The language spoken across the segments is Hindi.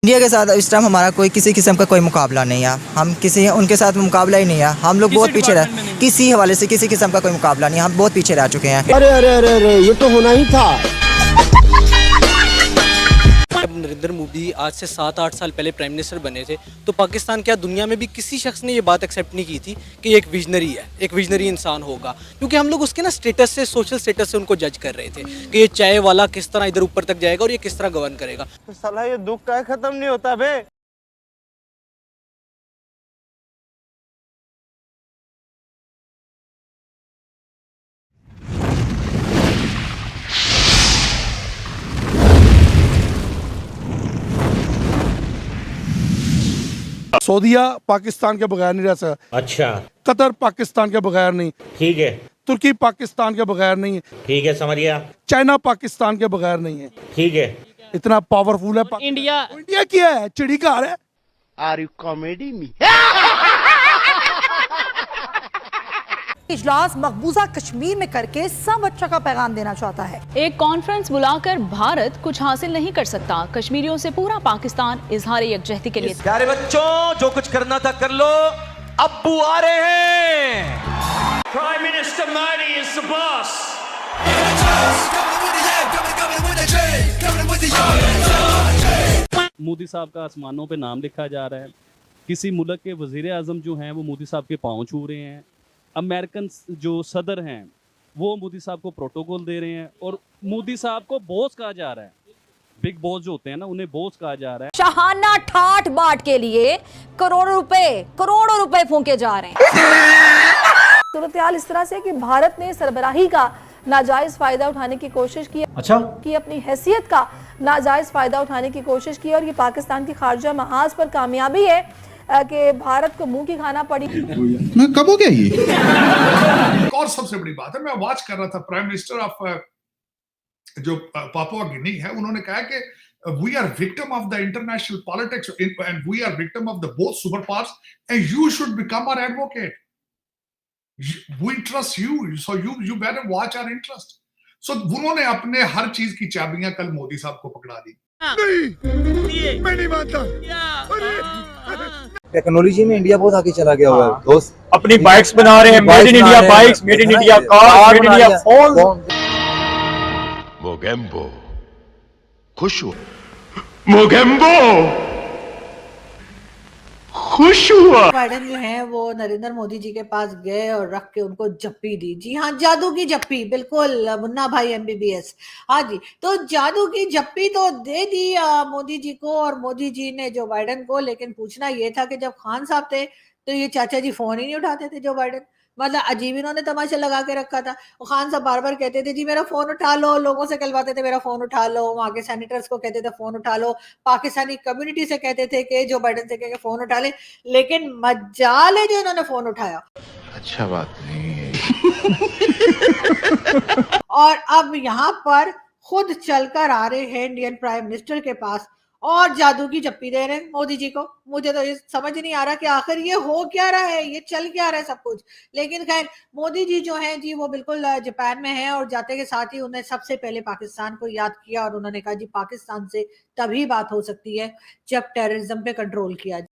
इंडिया के साथ इस टाइम हमारा कोई किसी किस्म का कोई मुकाबला नहीं है। हम किसी उनके साथ मुकाबला ही नहीं है। हम लोग बहुत पीछे रह किसी हवाले से किसी किस्म का कोई मुकाबला नहीं है। हम बहुत पीछे रह चुके हैं। अरे अरे अरे अरे ये तो होना ही था। जब नरेंद्र मोदी आज से 7-8 साल पहले प्राइम मिनिस्टर बने थे तो पाकिस्तान क्या दुनिया में भी किसी शख्स ने ये बात एक्सेप्ट नहीं की थी कि एक विजनरी है, एक विजनरी इंसान होगा, क्योंकि हम लोग उसके ना स्टेटस से, सोशल स्टेटस से उनको जज कर रहे थे कि ये चाय वाला किस तरह इधर ऊपर तक जाएगा और ये किस तरह गवर्न करेगा। साला ये दुख का खत्म नहीं होता बे। सऊदीया पाकिस्तान के बगैर नहीं रह सकता। अच्छा, कतर पाकिस्तान के बगैर नहीं। ठीक है। तुर्की पाकिस्तान के बगैर नहीं है। ठीक है, समझ गया। चाइना पाकिस्तान के बगैर नहीं है। ठीक है। इतना पावरफुल है इंडिया क्या है? चिड़ी का है। Are you comedy me? इजलास मकबूजा कश्मीर में करके सब अच्छा का पैगाम देना चाहता है। एक कॉन्फ्रेंस बुलाकर भारत कुछ हासिल नहीं कर सकता। कश्मीरियों से पूरा पाकिस्तान इजहार यकजहती के लिए। प्यारे बच्चों, जो कुछ करना था कर लो, अब्बू आ रहे हैं। Prime minister Modi is the boss. Modi साहब का आसमानों पे नाम लिखा जा रहा है। किसी मुल्क के वजीर आजम जो हैं वो मोदी साहब के पाँव छू रहे हैं। अमेरिकन जो सदर हैं वो मोदी साहब को प्रोटोकॉल दे रहे हैं और मोदी साहब को बॉस कहा जा रहा है। बिग बॉस जो होते हैं ना, उन्हें बॉस कहा जा रहा है। शाहाना ठाठ बाट के लिए करोड़ों रुपए फूंके जा रहे हैं। सूरत हाल इस तरह से कि भारत ने सरबराही का नाजायज फायदा उठाने की कोशिश की। अच्छा, कि अपनी हैसियत का नाजायज फायदा उठाने की कोशिश की और ये पाकिस्तान की खारजा महाज पर कामयाबी है कि भारत को मुंह की खाना पड़ी। मैं कब हो गया ये? एक और सबसे बड़ी बात है, मैं वॉच कर रहा था प्राइम मिनिस्टर ऑफ जो पापुआ गिनी है, उन्होंने कहा कि we are victim of the international politics and we are victim of the both super powers and you should become our advocate. We trust you, so you better watch our interest. So उन्होंने अपने हर चीज की चाबियां कल मोदी साहब को पकड़ा दी। नहीं, मैं नहीं मानता। टेक्नोलॉजी में इंडिया बहुत आगे चला गया हुआ है दोस्त। अपनी बाइक्स बना रहे हैं, made in India bikes, made in India car, made in India phone. Mogambo खुश हुआ। मोगेम्बो खुश हुआ। बाइडेन जो है वो नरेंद्र मोदी जी के पास गए और रख के उनको जप्पी दी। जी हाँ, जादू की जप्पी, बिल्कुल मुन्ना भाई MBBS। हाँ जी, तो जादू की जप्पी तो दे दी मोदी जी को और मोदी जी ने जो बाइडेन को। लेकिन पूछना ये था कि जब खान साहब थे तो ये चाचा जी फोन ही नहीं उठाते थे। जो बाइडेन, मतलब अजीब इन्होंने तमाशा लगा के रखा था। खान साहब बार बार कहते थे जी मेरा फोन उठा लो, लोगों से कहलवाते थे मेरा फोन उठा लो, वहां के सेनेटर्स को कहते थे फोन उठा लो, पाकिस्तानी कम्युनिटी से कहते थे कि जो बाइडेन से कह के फोन उठा ले। लेकिन मजाल है जो इन्होंने फोन उठाया। अच्छा बात नहीं। और अब यहाँ पर खुद चलकर आ रहे हैं इंडियन प्राइम मिनिस्टर के पास और जादू की जप्पी दे रहे हैं मोदी जी को। मुझे तो ये समझ नहीं आ रहा कि आखिर ये हो क्या रहा है, ये चल क्या रहा है सब कुछ। लेकिन खैर, मोदी जी जो हैं जी वो बिल्कुल जापान में हैं और जाते के साथ ही उन्हें सबसे पहले पाकिस्तान को याद किया और उन्होंने कहा जी पाकिस्तान से तभी बात हो सकती है जब टेररिज्म पे कंट्रोल किया जाए।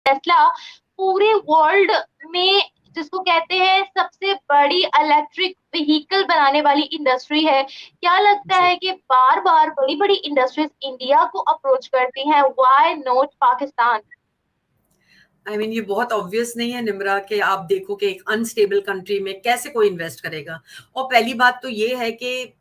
टेस्ला पूरे वर्ल्ड में जिसको कहते हैं सबसे बड़ी इलेक्ट्रिक व्हीकल बनाने वाली इंडस्ट्री है। क्या लगता है कि बार बार बड़ी बड़ी इंडस्ट्रीज इंडिया को अप्रोच करती हैं, why not Pakistan? I mean, ये बहुत ऑब्वियस नहीं है निम्रा कि आप देखो कि एक अनस्टेबल कंट्री में कैसे कोई इन्वेस्ट करेगा। और पहली बात तो ये है कि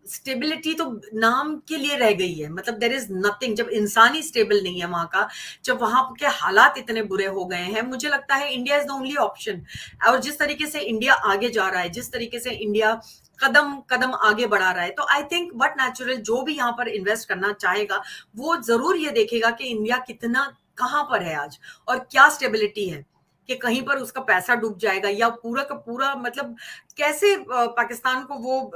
स्टेबिलिटी तो नाम के लिए रह गई है, मतलब देयर इज नथिंग। जब इंसान ही स्टेबल नहीं है वहां का, जब वहां के हालात इतने बुरे हो गए हैं, मुझे लगता है India is the only option. और जिस तरीके से इंडिया आगे जा रहा है, जिस तरीके से इंडिया कदम कदम आगे बढ़ा रहा है, तो आई थिंक बट नेचुरल जो भी यहाँ पर इन्वेस्ट करना चाहेगा वो जरूर ये देखेगा कि इंडिया कितना कहाँ पर है आज और क्या स्टेबिलिटी है, कि कहीं पर उसका पैसा डूब जाएगा या पूरा का पूरा, मतलब कैसे पाकिस्तान को वो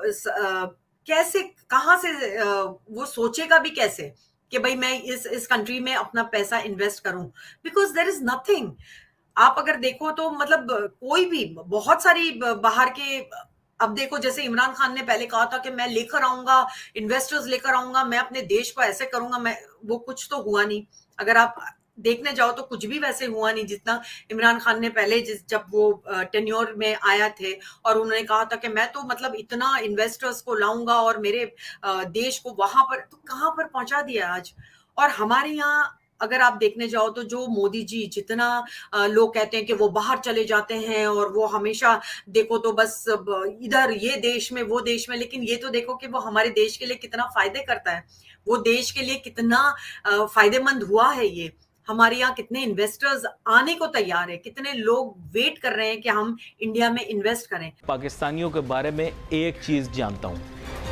कैसे कहाँ से वो सोचेगा भी कैसे कि भाई मैं इस कंट्री में अपना पैसा इन्वेस्ट करूं, बिकॉज देयर इज नथिंग। आप अगर देखो तो मतलब कोई भी बहुत सारी बाहर के अब देखो, जैसे इमरान खान ने पहले कहा था कि मैं लेकर आऊंगा, इन्वेस्टर्स लेकर आऊंगा, मैं अपने देश को ऐसे करूंगा, मैं वो कुछ तो हुआ नहीं। अगर आप देखने जाओ तो कुछ भी वैसे हुआ नहीं जितना इमरान खान ने पहले जब वो टेन्योर में आया थे और उन्होंने कहा था कि मैं तो मतलब इतना इन्वेस्टर्स को लाऊंगा और मेरे देश को वहां पर, तो कहां पर पहुंचा दिया आज। और हमारे यहाँ अगर आप देखने जाओ तो जो मोदी जी जितना लोग कहते हैं कि वो बाहर चले जाते हैं और वो हमेशा देखो तो बस इधर ये देश में वो देश में, लेकिन ये तो देखो कि वो हमारे देश के लिए कितना फायदे करता है, वो देश के लिए कितना फायदेमंद हुआ है। ये हमारे यहाँ कितने इन्वेस्टर्स आने को तैयार है, कितने लोग वेट कर रहे हैं कि हम इंडिया में इन्वेस्ट करें। पाकिस्तानियों के बारे में एक चीज जानता हूं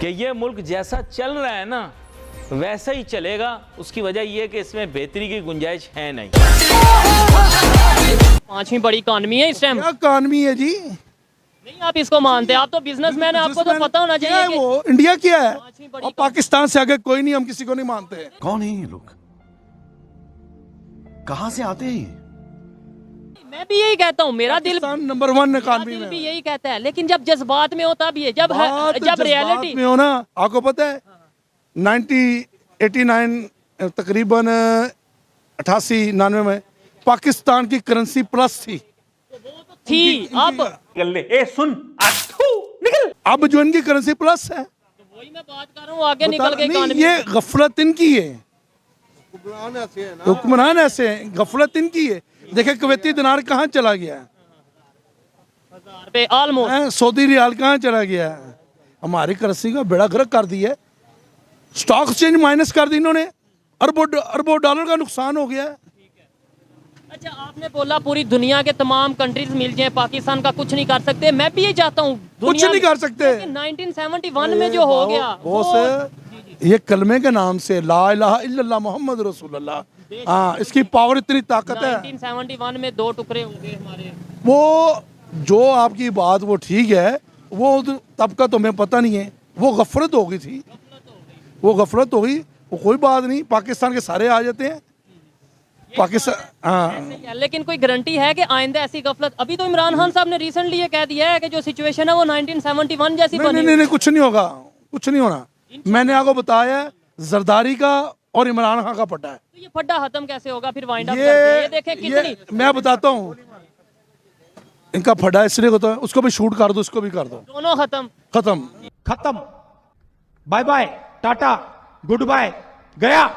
कि ये मुल्क जैसा चल रहा है ना वैसा ही चलेगा। उसकी वजह यह है कि इसमें बेहतरी की गुंजाइश है नहीं। 5वीं बड़ी इकॉनमी है इस टाइम। क्या इकॉनमी है जी? नहीं आप इसको मानते हैं, आप तो बिजनेसमैन है, आपको तो पता होना चाहिए कि वो इंडिया क्या है और पाकिस्तान से आगे कोई नहीं, हम किसी को नहीं मानते। कौन है ये लोग? कहां से आते हैं? मैं भी यही कहता हूँ, मेरा दिल नंबर 1 इकॉनमी में भी यही कहता है, लेकिन जब जज्बात में हो तब ये, जब रियलिटी में हो ना, आपको पता है 1989 तकरीबन 88-89 में पाकिस्तान की करेंसी प्लस थी। अब अब जो इनकी करेंसी प्लस है, वही मैं बात कर रहा हूँ, आगे निकल के इकॉनमी। ये गफलत इनकी है, हुक्मरान ऐसे हैं, गफलत इनकी है। देखे कुवैती दिनार कहाँ चला गया है, ऑलमोस्ट सऊदी रियाल कहाँ चला गया है। हमारी करेंसी का बेड़ा गर्क कर दिया है, स्टॉक एक्सचेंज माइनस कर दी इन्होंने, अरबों डॉलर का नुकसान हो गया है। अच्छा आपने बोला पूरी दुनिया के तमाम कंट्रीज मिल जाए, पाकिस्तान का कुछ नहीं कर सकते। मैं भी ये चाहता हूँ, कुछ नहीं कर सकते। 1971 में जो हो गया वो ये कलमे के नाम से ला इलाहा इल्लल्लाह मोहम्मद रसूलुल्लाह, हाँ, इसकी पावर इतनी ताकत है। 1971 में 2 टुकड़े हो गए हमारे। वो जो आपकी बात वो ठीक है, वो तब का तुम्हें पता नहीं है, वो गफलत हो गई थी, वो गफलत हो गई, वो कोई बात नहीं, पाकिस्तान के सारे आ जाते हैं पाकिस्तान। हाँ, लेकिन कोई गारंटी है कि आइंदा ऐसी गफलत? अभी तो इमरान खान साहब ने रिसेंटली ये कह दिया है कि जो सिचुएशन है वो 1971 जैसी बनी। नहीं, कुछ नहीं होगा, कुछ नहीं होना। मैंने आपको बताया जरदारी का और इमरान खान का पट्टा है। तो ये फड्डा खत्म कैसे होगा फिर? वाइंड अप करके ये देखें कितनी। मैं बताता हूँ इनका फड्डा इसलिए होता है, उसको भी शूट कर दो, उसको भी कर दो, दोनों खत्म। खत्म। Bye bye, tata, good bye, गया।